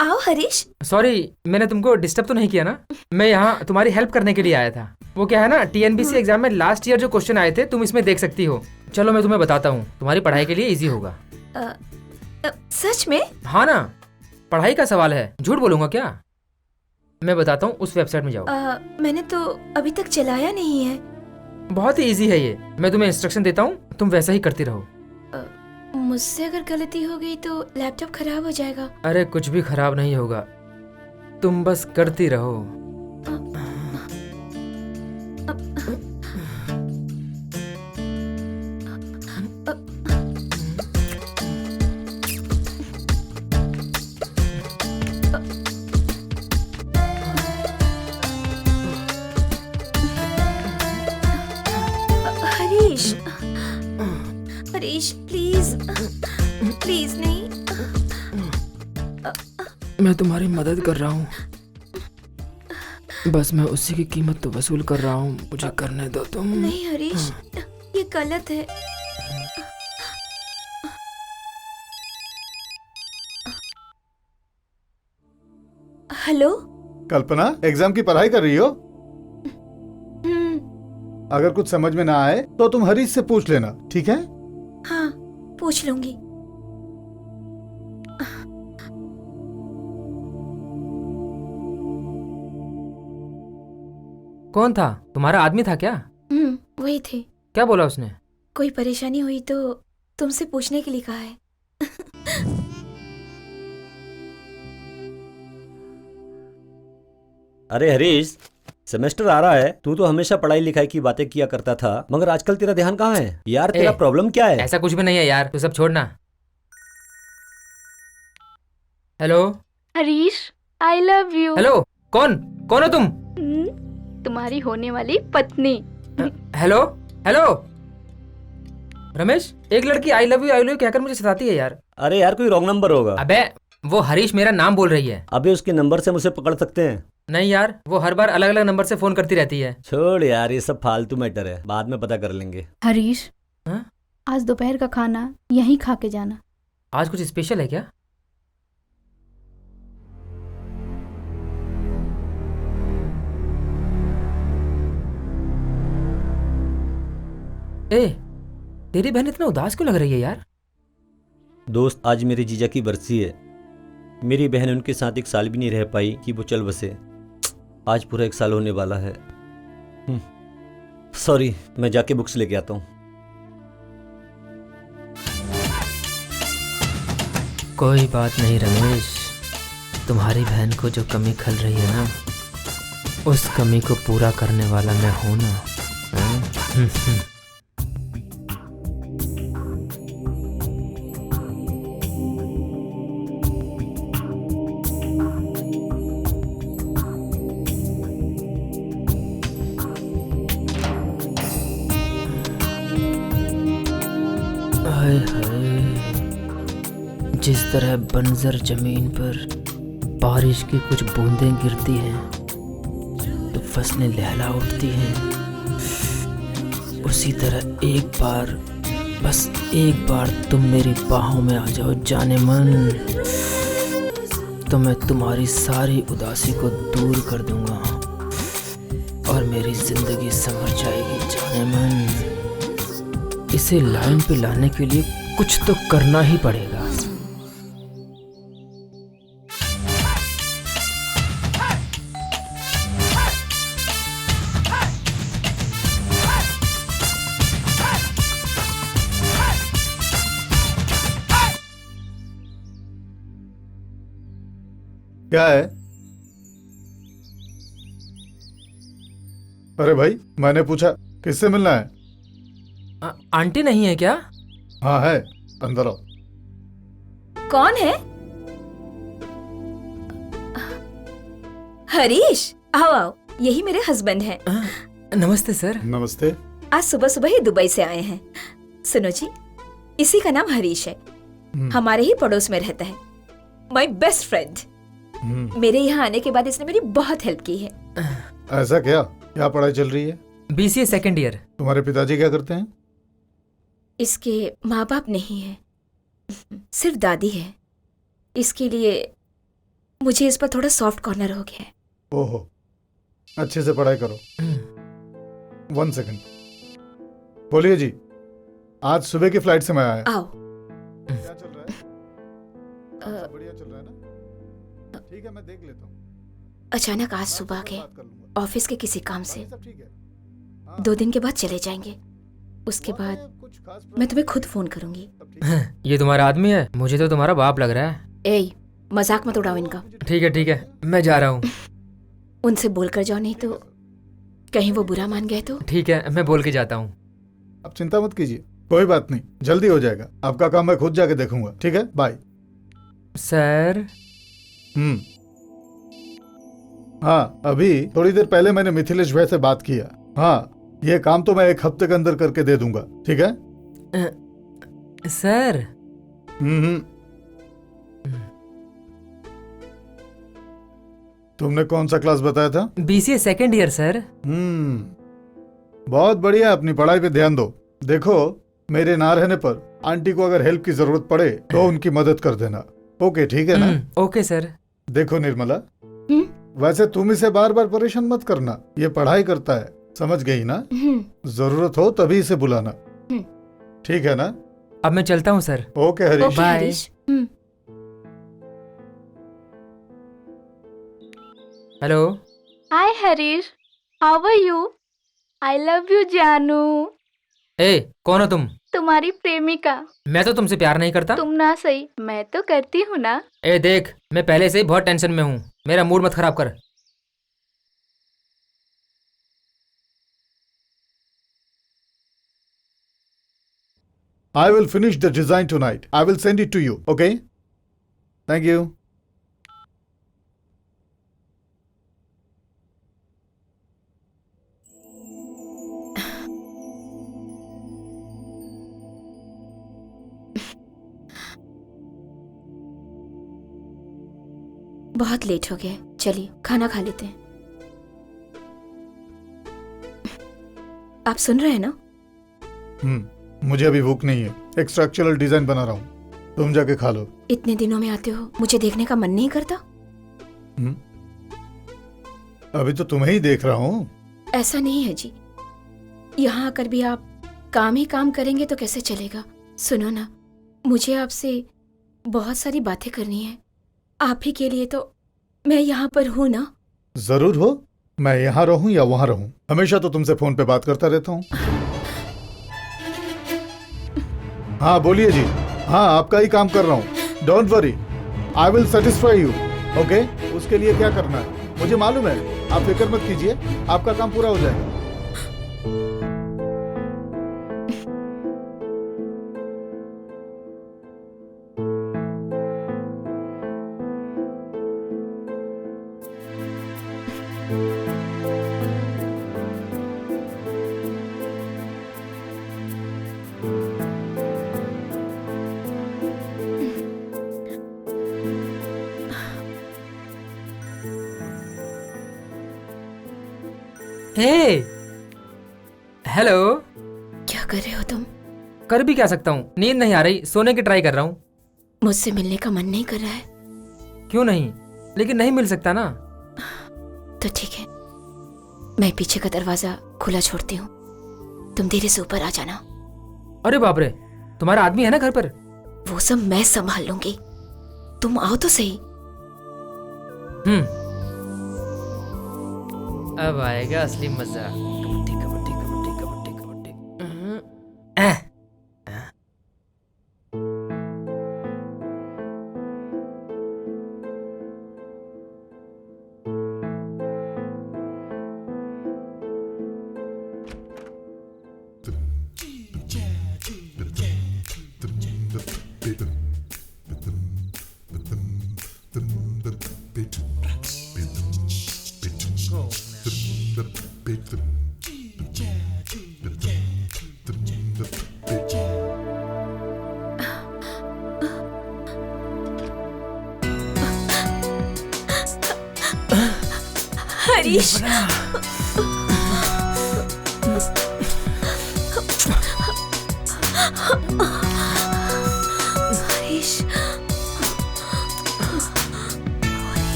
आओ हरीश। सॉरी, मैंने तुमको डिस्टर्ब तो नहीं किया ना? मैं यहाँ तुम्हारी हेल्प करने के लिए आया था। वो क्या है ना, टीएनबीसी एग्जाम में लास्ट ईयर जो क्वेश्चन आए थे तुम इसमें देख सकती हो। चलो मैं तुम्हें बताता हूँ, तुम्हारी पढ़ाई के लिए इजी होगा। सच में? हाँ ना, पढ़ाई का सवाल है, झूठ बोलूंगा क्या? मैं बताता हूँ, उस वेबसाइट में जाओ। मैंने तो अभी तक चलाया नहीं है। बहुत ही इजी है ये, मैं तुम्हें इंस्ट्रक्शन देता हूँ, तुम वैसा ही करती रहो। मुझसे अगर गलती हो गई तो लैपटॉप खराब हो जाएगा। अरे कुछ भी खराब नहीं होगा, तुम बस करती रहो। हरीश, हरीश प्लीज, प्लीज नहीं। मैं तुम्हारी मदद कर रहा हूँ, बस मैं उसी की कीमत तो वसूल कर रहा हूँ, मुझे करने दो तुम। नहीं हरीश, ये गलत है। हेलो कल्पना, एग्जाम की पढ़ाई कर रही हो? अगर कुछ समझ में ना आए तो तुम हरीश से पूछ लेना, ठीक है? हाँ, पूछ लूंगी। कौन था? तुम्हारा आदमी था क्या? वही थे। क्या बोला उसने? कोई परेशानी हुई तो तुमसे पूछने के लिए कहा है। अरे हरीश, सेमेस्टर आ रहा है, तू तो हमेशा पढ़ाई लिखाई की बातें किया करता था, मगर आजकल तेरा ध्यान कहाँ है यार? तेरा प्रॉब्लम क्या है? ऐसा कुछ भी नहीं है यार, तू सब छोड़ना। Hello Harish, I love you. Hello, कौन कौन हो तुम? तुम्हारी होने वाली पत्नी। हेलो हेलो रमेश, एक लड़की आई लव यू कहकर मुझे सताती है यार। अरे यार, कोई रॉन्ग नंबर होगा। अबे वो हरीश मेरा नाम बोल रही है। अबे उसके नंबर से मुझे पकड़ सकते हैं? नहीं यार, वो हर बार अलग अलग नंबर से फोन करती रहती है। छोड़ यार, ये सब फालतू मैटर है, बाद में पता कर लेंगे। हरीश, हाँ? आज दोपहर का खाना यहीं खा के जाना। आज कुछ स्पेशल है क्या? ए, तेरी बहन इतना उदास क्यों लग रही है यार? दोस्त, आज मेरे जीजा की बरसी है। मेरी बहन उनके साथ एक साल भी नहीं रह पाई कि वो चल बसे। आज पूरा 1 साल होने वाला है। सॉरी, मैं जाके बुक्स लेके आता हूँ। कोई बात नहीं रमेश, तुम्हारी बहन को जो कमी खल रही है ना, उस कमी को पूरा करने वाला मैं हूं ना। हाय हाय, जिस तरह बंजर जमीन पर बारिश की कुछ बूंदें गिरती हैं तो फसलें लहला उठती हैं, उसी तरह एक बार, बस एक बार तुम मेरी बाहों में आ जाओ जाने मन, तो मैं तुम्हारी सारी उदासी को दूर कर दूंगा और मेरी जिंदगी संवर जाएगी जाने मन। इसे लाइन पे लाने के लिए कुछ तो करना ही पड़ेगा। क्या है? अरे भाई, मैंने पूछा किससे मिलना है? आंटी नहीं है क्या? हाँ है, अंदर आओ। कौन है? हरीश, आओ आओ, यही मेरे हस्बैंड हैं। नमस्ते सर। नमस्ते। आज सुबह सुबह ही दुबई से आए हैं। सुनो जी, इसी का नाम हरीश है, हमारे ही पड़ोस में रहता है, माय बेस्ट फ्रेंड। मेरे यहाँ आने के बाद इसने मेरी बहुत हेल्प की है। ऐसा क्या? क्या पढ़ाई चल रही है? BCA second year. तुम्हारे पिताजी क्या करते हैं? इसके माँ बाप नहीं है, सिर्फ दादी है। इसके लिए मुझे इस पर थोड़ा सॉफ्ट कॉर्नर हो गया है। ओहो, अच्छे से पढ़ाई करो। 1 सेकंड। बोलिए जी, आज सुबह की फ्लाइट से मैं आया। आओ। क्या चल रहा है? सब बढ़िया चल रहा है ना? ठीक है, मैं देख लेता हूँ। अचानक आज सुबह के बात कर लूंगा। ऑफिस के किसी काम से सब ठीक है? हाँ, 2 दिन के बाद चले जाएंगे। उसके हुआ बाद है, कुछ खास मैं तुम्हें खुद फोन करूंगी। सब ठीक है? ये तुम्हारा आदमी है? मुझे तो तुम्हारा बाप लग रहा है। ए, मजाक मत उड़ाओ इनका। ठीक है, मैं जा रहा हूँ। उनसे बोलकर जाओ, नहीं तो कहीं वो बुरा मान गए तो। ठीक है, मैं बोल के जाता हूँ। अब चिंता मत कीजिए, कोई बात नहीं, जल्दी हो जाएगा। आपका काम मैं खुद जाके देखूंगा। ठीक है, बाय। सर। हाँ, अभी थोड़ी देर पहले मैंने मिथिलेश भाई से बात किया। हाँ, ये काम तो मैं 1 हफ्ते के अंदर करके दे दूंगा। ठीक है? सर। हम्म। तुमने कौन सा क्लास बताया था? BCA second year sir. बहुत बढ़िया, अपनी पढ़ाई पे ध्यान दो। देखो, मेरे ना रहने पर आंटी को अगर हेल्प की जरूरत पड़े तो उनकी मदद कर देना। ओके, ठीक है ना? Okay sir. देखो निर्मला, वैसे तुम इसे बार बार परेशान मत करना, ये पढ़ाई करता है, समझ गई ना? जरूरत हो तभी इसे बुलाना। ठीक है ना? अब मैं चलता हूँ sir. Okay Harish. Okay bye. Harish. Hello. Hi Harish, how are you? I love you जानू। ए, कौन हो तुम? तुम्हारी प्रेमिका। मैं तो तुमसे प्यार नहीं करता। तुम ना सही, मैं तो करती हूँ ना। ए देख, मैं पहले से ही बहुत टेंशन में हूँ, मेरा मूड मत खराब कर। I will finish the design tonight. I will send it to you. Okay? Thank you. बहुत लेट हो गया, चलिए खाना खा लेते हैं। आप सुन रहे हैं ना? मुझे अभी भूख नहीं है, एक स्ट्रक्चरल डिजाइन बना रहा हूँ, तुम जाके खा लो। इतने दिनों में आते हो, मुझे देखने का मन नहीं करता? अभी तो तुम्हें ही देख रहा हूँ। ऐसा नहीं है जी, यहाँ आकर भी आप काम ही काम करेंगे तो कैसे चलेगा? सुनो ना, मुझे आपसे बहुत सारी बातें करनी है। आप ही के लिए तो मैं यहाँ पर हूँ ना। जरूर हो, मैं यहाँ रहूँ या वहाँ रहूँ, हमेशा तो तुमसे फोन पे बात करता रहता हूँ। हाँ बोलिए जी। हाँ, आपका ही काम कर रहा हूँ। Don't worry, I will satisfy you. Okay, उसके लिए क्या करना है मुझे मालूम है, आप फिक्र मत कीजिए, आपका काम पूरा हो जाएगा। हे, हेलो। क्या कर रहे हो तुम? कर भी क्या सकता हूँ, नींद नहीं आ रही, सोने की ट्राई कर रहा हूँ। मुझसे मिलने का मन नहीं कर रहा है? क्यों नहीं, लेकिन नहीं मिल सकता ना। तो ठीक है, मैं पीछे का दरवाजा खुला छोड़ती हूँ, तुम धीरे से ऊपर आ जाना। अरे बाप रे, तुम्हारा आदमी है ना घर पर? वो सब मैं संभाल लूंगी, तुम आओ तो सही। अब आएगा असली मजा। कबड्डी कबड्डी कबड्डी कबड्डी कबड्डी। हरीश, हरीश,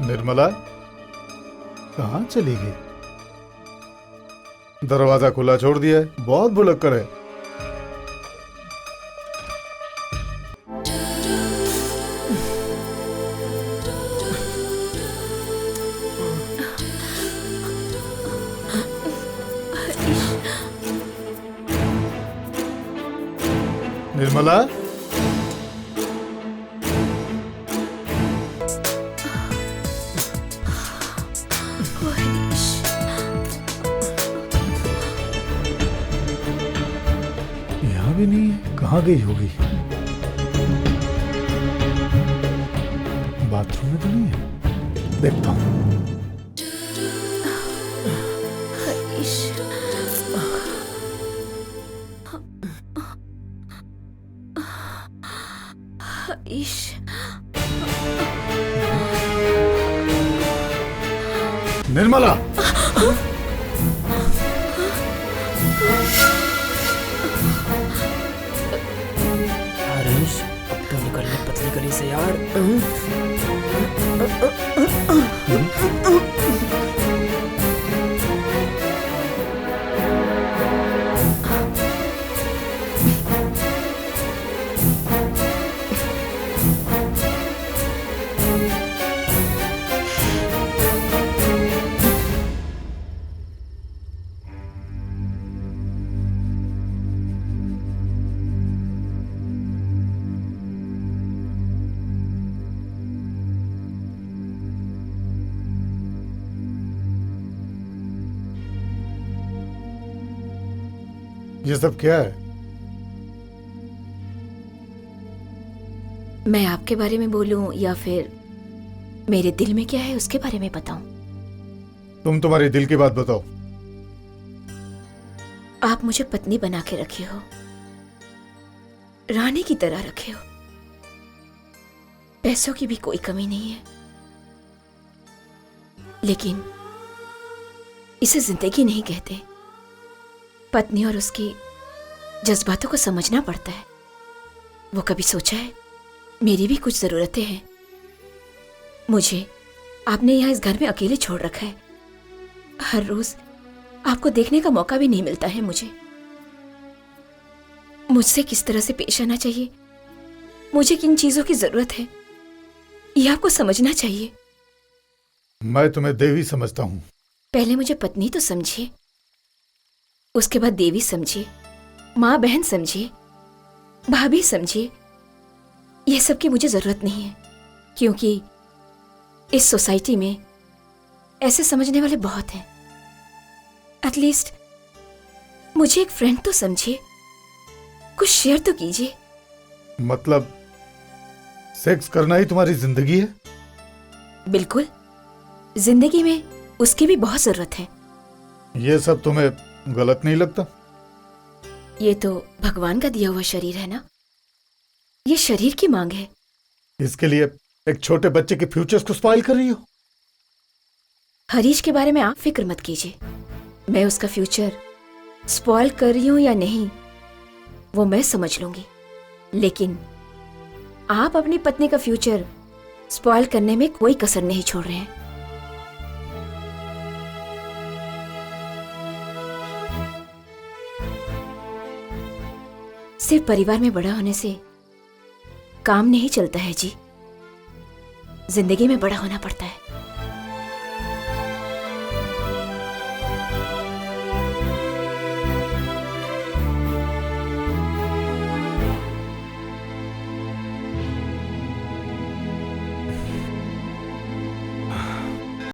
निर्मला कहाँ चली गई? दरवाजा खुला छोड़ दिया है, बहुत भुलक्कड़ है। निर्मला, यहाँ भी नहीं है, कहाँ गई होगी? बाथरूम में तो नहीं है, देखता हूँ। निर्मला, हरीश, अब तो निकल ले पतली गली से यार। ये सब क्या है? मैं आपके बारे में बोलूं या फिर मेरे दिल में क्या है उसके बारे में बताऊं? तुम तुम्हारे दिल की बात बताओ। आप मुझे पत्नी बना के रखे हो, रानी की तरह रखे हो। पैसों की भी कोई कमी नहीं है, लेकिन इसे जिंदगी नहीं कहते। पत्नी और उसकी जज्बातों को समझना पड़ता है। वो कभी सोचा है मेरी भी कुछ जरूरतें हैं? मुझे आपने यहाँ इस घर में अकेले छोड़ रखा है। हर रोज आपको देखने का मौका भी नहीं मिलता है। मुझसे किस तरह से पेश आना चाहिए, मुझे किन चीजों की जरूरत है, यह आपको समझना चाहिए। मैं तुम्हें देवी समझता हूँ। पहले मुझे पत्नी तो समझिए, उसके बाद देवी समझिए, माँ बहन समझिए, भाभी समझिए। यह सब की मुझे जरूरत नहीं है, क्योंकि इस सोसाइटी में ऐसे समझने वाले बहुत हैं। एटलीस्ट मुझे एक फ्रेंड तो समझिए, कुछ शेयर तो कीजिए। मतलब सेक्स करना ही तुम्हारी जिंदगी है? बिल्कुल, जिंदगी में उसकी भी बहुत जरूरत है। ये सब तुम्हें गलत नहीं लगता? ये तो भगवान का दिया हुआ शरीर है ना, ये शरीर की मांग है। इसके लिए एक छोटे बच्चे के फ्यूचर्स को स्पॉइल कर रही हो? हरीश के बारे में आप फिक्र मत कीजिए। मैं उसका फ्यूचर स्पॉइल कर रही हूं या नहीं वो मैं समझ लूंगी, लेकिन आप अपनी पत्नी का फ्यूचर स्पॉइल करने में कोई कसर नहीं छोड़ रहे हैं। सिर्फ परिवार में बड़ा होने से काम नहीं चलता है जी, जिंदगी में बड़ा होना पड़ता है।